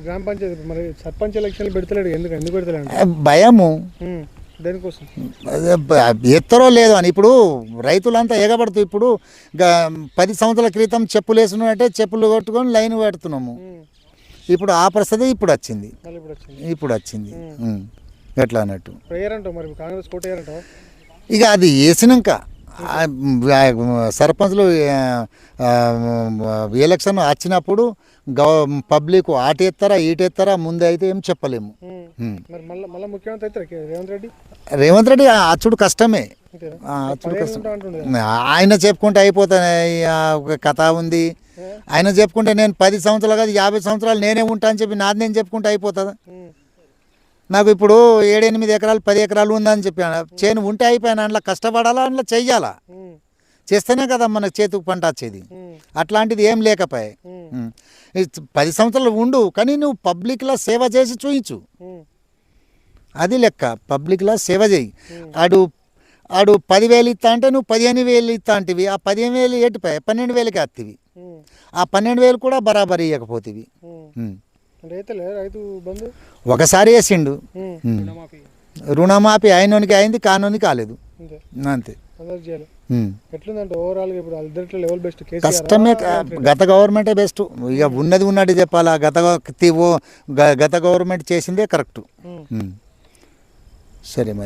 గ్రామ పంచాయతీ మరి సర్పంచ్ ఎలక్షన్లు పెడతలేడు, ఎందుకు పెడతలేడు? భయము. దేనికోసం? ఎత్తరో లేదో అని. ఇప్పుడు రైతులంతా ఎగబడుతూ ఇప్పుడు 10 సంవత్సరాల క్రితం చెప్పులు వేసుకున్నట్టే చెప్పులు కొట్టుకొని లైన్ పెడుతున్నాము. ఇప్పుడు ఆ పరిస్థితి ఇప్పుడు వచ్చింది. ఎట్లా అన్నట్టు ఇక అది వేసినాక సర్పంచ్లు ఎలక్షన్ వచ్చినప్పుడు పబ్లిక్ ఆటేస్తారా ఈటేస్తారా ముందే అయితే ఏం చెప్పలేము. రేవంత్ రెడ్డి అచ్చుడు కష్టమే, అచ్చుడు కష్టం. ఆయన చెప్పుకుంటే అయిపోతాయి, ఒక కథ ఉంది. ఆయన చెప్పుకుంటే నేను 10 సంవత్సరాలు కాదు 50 సంవత్సరాలు నేనే ఉంటా అని చెప్పి నాది నేను చెప్పుకుంటే అయిపోతుందా? నాకు ఇప్పుడు 7-8 ఎకరాలు 10 ఎకరాలు ఉందని చెప్పాను. చేను ఉంటే అయిపోయాను, అందులో కష్టపడాలా, అందులో చెయ్యాలా, చేస్తేనే కదా మనకు చేతికి పంట వచ్చేది. అట్లాంటిది ఏం లేకపోయాయి. 10 సంవత్సరాలు ఉండు, కానీ నువ్వు పబ్లిక్లో సేవ చేసి చూయించు, అది లెక్క. పబ్లిక్లో సేవ చేయి. ఆడు 10,000 ఇస్తా అంటే నువ్వు 15,000 ఇస్తా అంటివి. ఆ 15,000 ఏటిపోయాయి 12,000కి వస్తేవి. ఆ 12,000 కూడా బరాబరి ఇవ్వకపోతేవి. ఒకసారి వేసిండు రుణమాఫీ, అయినోనికి అయింది, కానోనికి కాలేదు, అంతే. కష్టమే. గత గవర్నమెంటే బెస్ట్. ఇక ఉన్నది ఉన్నట్టు చెప్పాలా, గత గవర్నమెంట్ చేసిందే కరెక్ట్. సరే మరి.